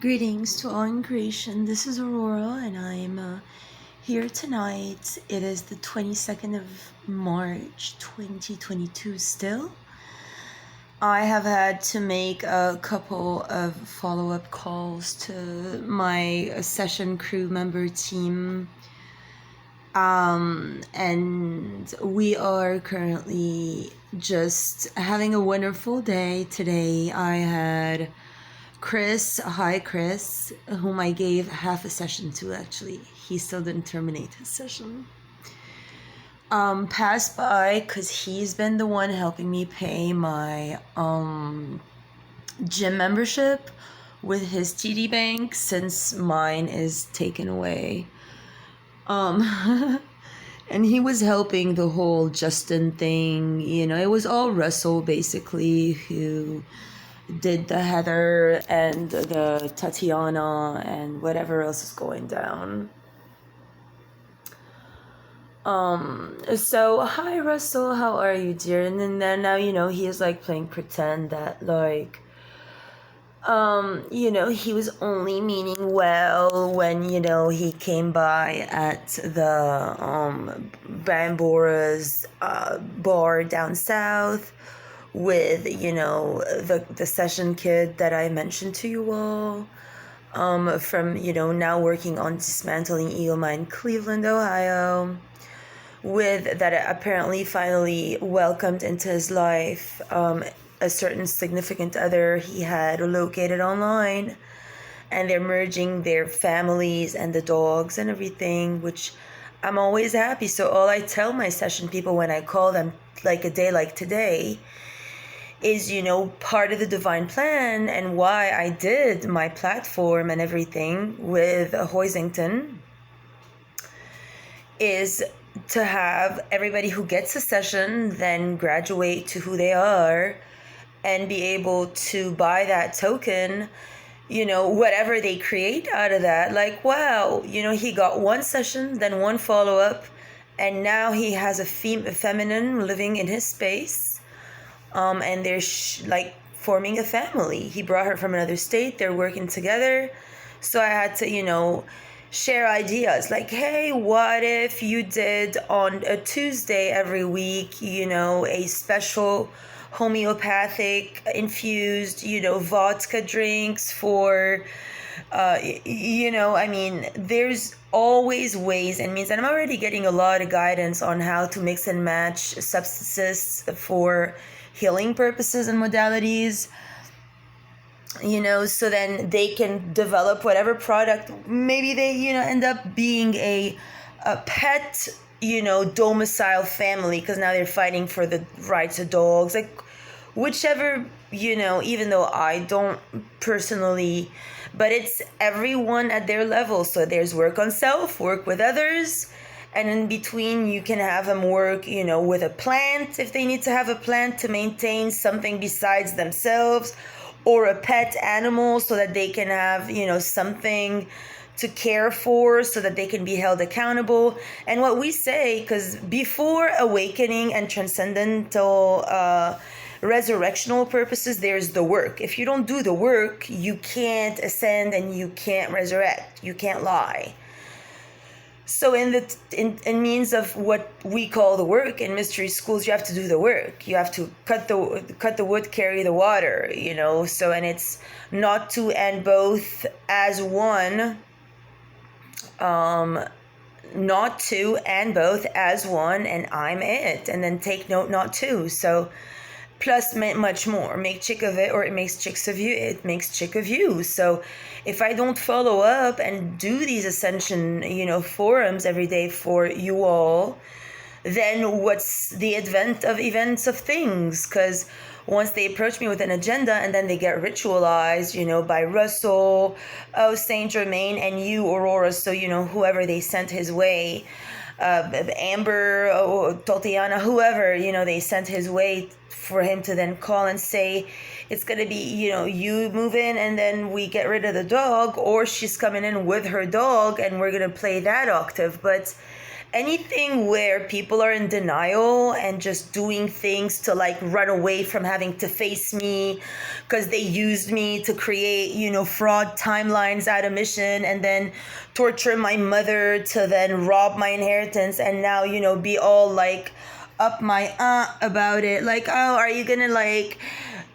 Greetings to all in creation. This is Aurora, and I'm here tonight. It is the 22nd of March 2022 still. I have had to make a couple of follow-up calls to my session crew member team. And we are currently just having a wonderful day. Today I had Chris, hi Chris, whom I gave half a session to actually. He still didn't terminate his session. Passed by because he's been the one helping me pay my gym membership with his TD Bank since mine is taken away. And he was helping the whole Justin thing, it was all Russell basically who did the Heather and the Tatiana and whatever else is going down. So hi Russell, how are you, dear? And then now he is like playing pretend that like he was only meaning well when he came by at the Bambora's bar down south with the session kid that I mentioned to you all, from now working on dismantling Eagle Mine, Cleveland, Ohio, with that apparently finally welcomed into his life a certain significant other he had located online, and they're merging their families and the dogs and everything, which I'm always happy. So all I tell my session people when I call them like a day like today is, part of the divine plan and why I did my platform and everything with Hoisington is to have everybody who gets a session then graduate to who they are and be able to buy that token, whatever they create out of that. Like, wow, he got one session, then one follow-up, and now he has a feminine living in his space. And they're like forming a family. He brought her from another state. They're working together. So I had to, share ideas like, hey, what if you did on a Tuesday every week, a special homeopathic infused, vodka drinks for, there's always ways and means. And I'm already getting a lot of guidance on how to mix and match substances for healing purposes and modalities, so then they can develop whatever product. Maybe they, end up being a pet, domicile family, because now they're fighting for the rights of dogs, like whichever, even though I don't personally, but it's everyone at their level. So there's work on self, work with others, and in between you can have them work, with a plant if they need to have a plant to maintain something besides themselves, or a pet animal so that they can have, something to care for so that they can be held accountable. And what we say, because before awakening and transcendental resurrectional purposes, there's the work. If you don't do the work, you can't ascend and you can't resurrect. You can't lie. So in means of what we call the work in mystery schools, you have to do the work. You have to cut the wood, carry the water, So, and it's not to and both as one, not to and both as one, and I'm it. And then take note, not to. So plus much more. Make chick of it, or it makes chicks of you. It makes chick of you. So if I don't follow up and do these ascension, forums every day for you all, then what's the advent of events of things? Because once they approach me with an agenda and then they get ritualized, by Russell, Saint Germain, and you, Aurora, so, whoever they sent his way, Amber, Tatiana, whoever, they sent his way for him to then call and say, it's going to be, you move in and then we get rid of the dog, or she's coming in with her dog and we're going to play that octave. But anything where people are in denial and just doing things to like run away from having to face me because they used me to create, you know, fraud timelines out of mission, and then torture my mother to then rob my inheritance, and now, you know, be all like up my about it, like, oh, are you gonna like,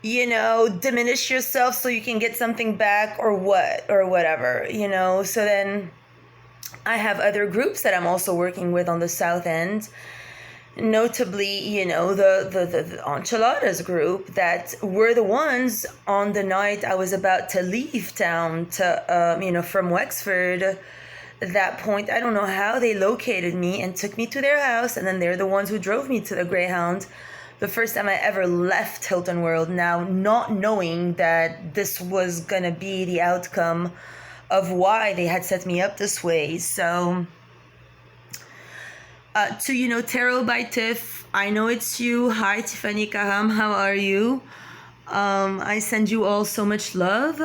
you know, diminish yourself so you can get something back or what or whatever, you know. So then I have other groups that I'm also working with on the South End, notably, you know, the Enchiladas group that were the ones on the night I was about to leave town to, you know, from Wexford. At that point, I don't know how they located me and took me to their house, and then they're the ones who drove me to the Greyhound the first time I ever left Hilton World, now not knowing that this was gonna be the outcome of why they had set me up this way. So to, you know, Tarot by Tiff, I know it's you. Hi Tiffany Kaham, how are you? I send you all so much love.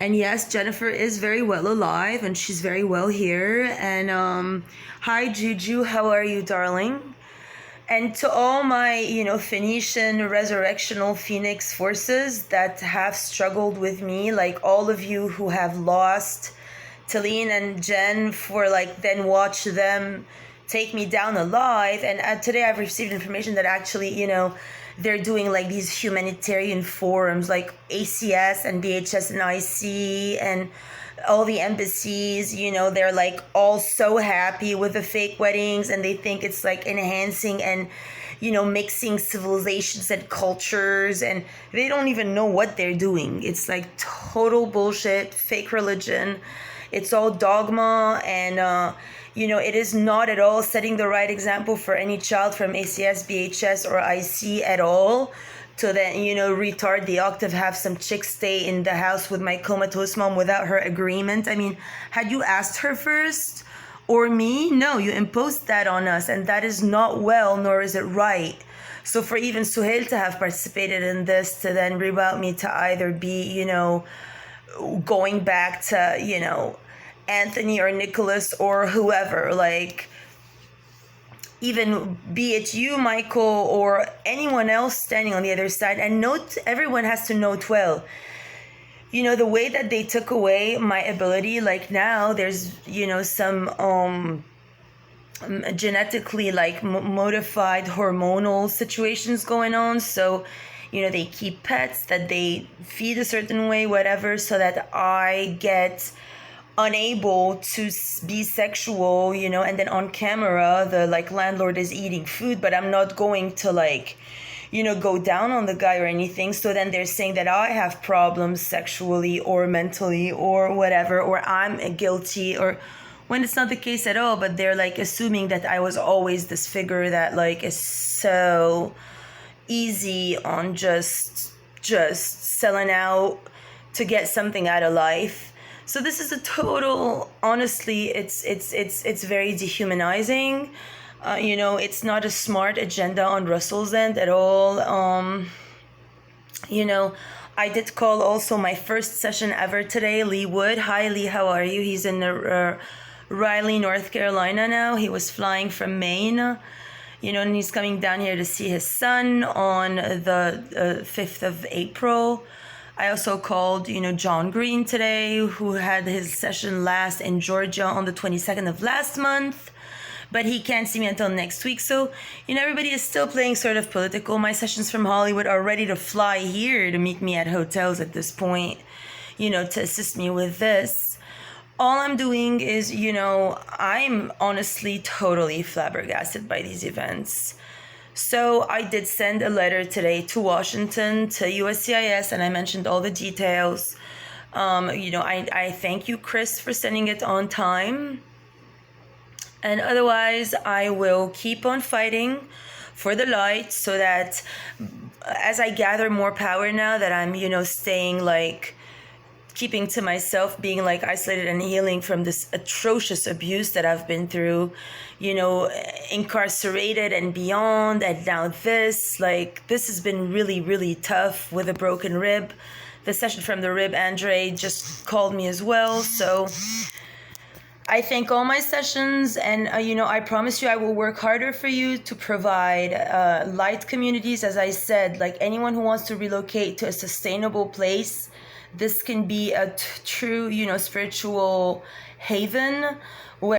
And yes, Jennifer is very well alive and she's very well here. And hi Juju, how are you, darling? And to all my, you know, Phoenician resurrectional Phoenix forces that have struggled with me, like all of you who have lost Talene and Jen, for like then watch them take me down alive. And today I've received information that actually, you know, they're doing like these humanitarian forums like ACS and BHS and IC and all the embassies, you know, they're like all so happy with the fake weddings, and they think it's like enhancing and, you know, mixing civilizations and cultures, and they don't even know what they're doing. It's like total bullshit, fake religion. It's all dogma, and you know, it is not at all setting the right example for any child from ACS, BHS, or IC at all, to then, you know, retard the octave, have some chick stay in the house with my comatose mom without her agreement. I mean, had you asked her first or me? No, you imposed that on us, and that is not well, nor is it right. So for even Suhail to have participated in this, to then reroute me to either be, you know, going back to, you know, Anthony or Nicholas or whoever, like, even be it you, Michael, or anyone else standing on the other side. And note, everyone has to note well, you know, the way that they took away my ability, like now there's, you know, some genetically like modified hormonal situations going on. So, you know, they keep pets that they feed a certain way, whatever, so that I get unable to be sexual, you know, and then on camera the like landlord is eating food, but I'm not going to like, you know, go down on the guy or anything. So then they're saying that I have problems sexually or mentally or whatever, or I'm guilty, or when it's not the case at all. But they're like assuming that I was always this figure that like is so easy on just selling out to get something out of life. So this is a total, honestly, it's very dehumanizing. You know, it's not a smart agenda on Russell's end at all. You know, I did call also my first session ever today, Lee Wood. Hi, Lee, how are you? He's in Raleigh, North Carolina now. He was flying from Maine, you know, and he's coming down here to see his son on the 5th of April. I also called, you know, John Green today, who had his session last in Georgia on the 22nd of last month, but he can't see me until next week. So, you know, everybody is still playing sort of political. My sessions from Hollywood are ready to fly here to meet me at hotels at this point, you know, to assist me with this. All I'm doing is, you know, I'm honestly totally flabbergasted by these events. So I did send a letter today to Washington, to USCIS, and I mentioned all the details. You know, I thank you, Chris, for sending it on time. And otherwise, I will keep on fighting for the light, so that as I gather more power now that I'm, you know, staying like, keeping to myself, being like isolated and healing from this atrocious abuse that I've been through, you know, incarcerated and beyond, and now this, like, this has been really, really tough with a broken rib. The session from the rib, Andre just called me as well, so I thank all my sessions, and I promise you I will work harder for you to provide light communities. As I said, like anyone who wants to relocate to a sustainable place, this can be a true, spiritual haven where